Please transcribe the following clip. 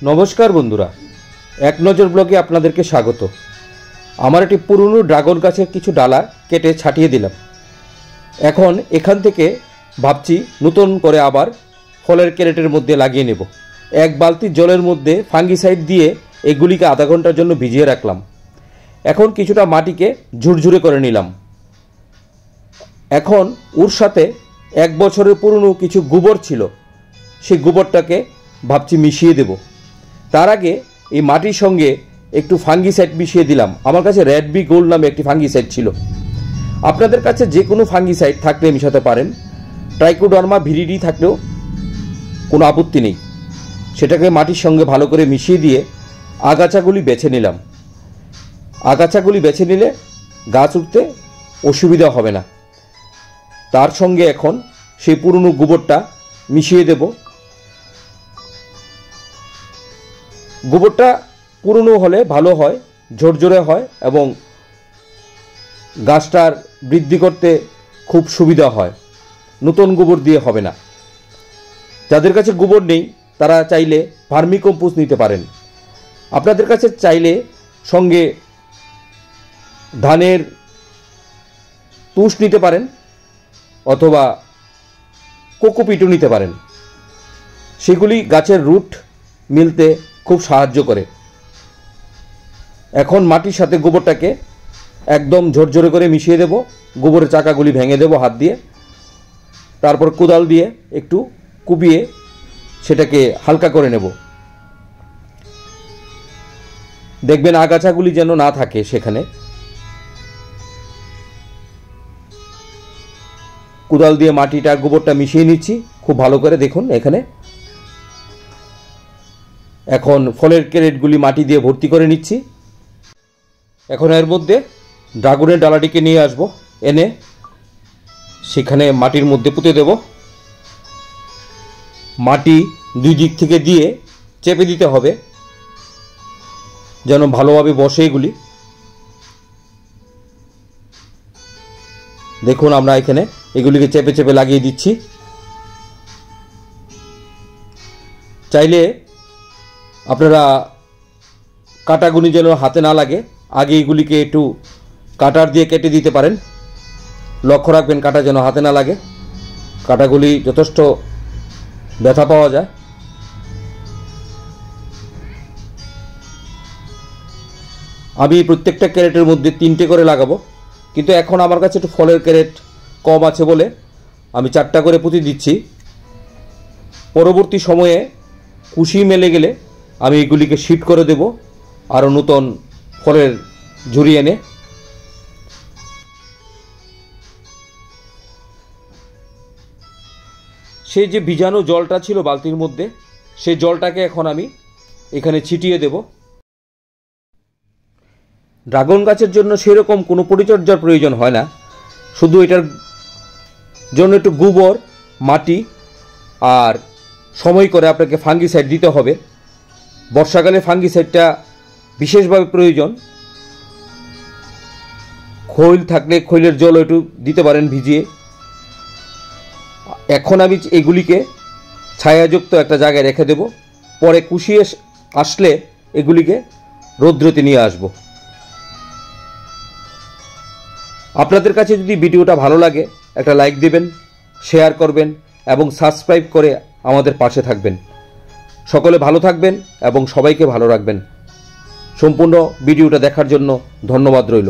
নমস্কার বন্ধুরা, এক নজর ব্লগে আপনাদেরকে স্বাগত। আমার একটি পুরনো ড্রাগন গাছের কিছু ডালা কেটে ছাটিয়ে দিলাম। এখন এখান থেকে ভাবছি নতুন করে আবার ফলের ক্যারেটের মধ্যে লাগিয়ে নেব। এক বালতি জলের মধ্যে ফাঙ্গিসাইড দিয়ে এগুলিকে আধা ঘন্টার জন্য ভিজিয়ে রাখলাম। এখন কিছুটা মাটিকে ঝুরঝুরে করে নিলাম। এখন ওর সাথে 1 বছরের পুরনো কিছু গোবর ছিল, সেই গোবরটাকে ভাবছি মিশিয়ে দেব। তার আগে এই মাটির সঙ্গে একটু ফাঙ্গিসাইড মিশিয়ে দিলাম। আমার কাছে রেড বি গোল্ড নামে একটি ফাঙ্গিসাইড ছিল। আপনাদের কাছে যে কোনো ফাঙ্গিসাইড থাকলে মিশাতে পারেন। ট্রাইকোডার্মা ভিরিডি থাকলেও কোনো আপত্তি নেই। সেটাকে মাটির সঙ্গে ভালো করে মিশিয়ে দিয়ে আগাছাগুলি বেছে নিলাম। আগাছাগুলি বেছে নিলে গাছ উঠতে অসুবিধা হবে না। তার সঙ্গে এখন সেই পুরনো গোবরটা মিশিয়ে দেব। গোবরটা পুরনো হলে ভালো হয়, ঝরঝরে হয় এবং গাছটার বৃদ্ধি করতে খুব সুবিধা হয়। নতুন গোবর দিয়ে হবে না। যাদের কাছে গোবর নেই তারা চাইলে ভার্মিকম্পোস্ট নিতে পারেন। আপনাদের কাছে চাইলে সঙ্গে ধানের তুষ নিতে পারেন অথবা কোকোপিটও নিতে পারেন। সেগুলি গাছের রুট মিলতে খুব সাহায্য করে। এখন মাটির সাথে গোবরটাকে একদম ঝরঝরে করে মিশিয়ে দেব। গোবরের চাকাগুলি ভেঙে দেব হাত দিয়ে। তারপর কোদাল দিয়ে একটু কুপিয়ে সেটাকে হালকা করে নেব। দেখবেন আগাছাগুলি যেন না থাকে সেখানে। কোদাল দিয়ে মাটিটা গোবরটা মিশিয়ে নিচ্ছি খুব ভালো করে। দেখুন এখানে এখন ফলের ক্যারেটগুলি মাটি দিয়ে ভর্তি করে নিচ্ছি। এখন এর মধ্যে ড্রাগনের ডালাটিকে নিয়ে আসব, এনে সেখানে মাটির মধ্যে পুঁতে দেব। মাটি দুই দিক থেকে দিয়ে চেপে দিতে হবে যেন ভালোভাবে বসে এগুলি। দেখুন আমরা এখানে এগুলিকে চেপে চেপে লাগিয়ে দিচ্ছি। চাইলে আপনারা কাটাগুলি যেন হাতে না লাগে আগে এগুলিকে একটু কাটার দিয়ে কেটে দিতে পারেন। লক্ষ্য রাখবেন কাটা যেন হাতে না লাগে। কাটাগুলি যথেষ্ট ব্যথা পাওয়া যায়। আমি প্রত্যেকটা ক্যারেটের মধ্যে 3টে করে লাগাবো, কিন্তু এখন আমার কাছে একটু ফলের ক্যারেট কম আছে বলে আমি 4টা করে পুঁতে দিচ্ছি। পরবর্তী সময়ে কুশি মেলে গেলে আমি এগুলিকে শিট করে দেব আরও নতুন ফলের ঝুড়ি এনে। সেই যে ভিজানো জলটা ছিল বালতির মধ্যে, সেই জলটাকে এখন আমি এখানে ছিটিয়ে দেব। ড্রাগন গাছের জন্য সেরকম কোনো পরিচর্যার প্রয়োজন হয় না, শুধু এটার জন্য একটু গোবর, মাটি আর সময় করে আপনাকে ফাঙ্গিসাইড দিতে হবে। বর্ষাকালে ফাঙ্গিসাইডটা বিশেষভাবে প্রয়োজন। খৈল থাকলে খৈলের জল একটু দিতে পারেন ভিজিয়ে। এখন আমি এগুলিকে ছায়াযুক্ত একটা জায়গায় রেখে দেব। পরে কুশিয়ে আসলে এগুলিকে রৌদ্রতে নিয়ে আসব। আপনাদের কাছে যদি ভিডিওটা ভালো লাগে একটা লাইক দেবেন, শেয়ার করবেন এবং সাবস্ক্রাইব করে আমাদের পাশে থাকবেন। সকলে ভালো থাকবেন এবং সবাইকে ভালো রাখবেন। সম্পূর্ণ ভিডিওটা দেখার জন্য ধন্যবাদ রইল।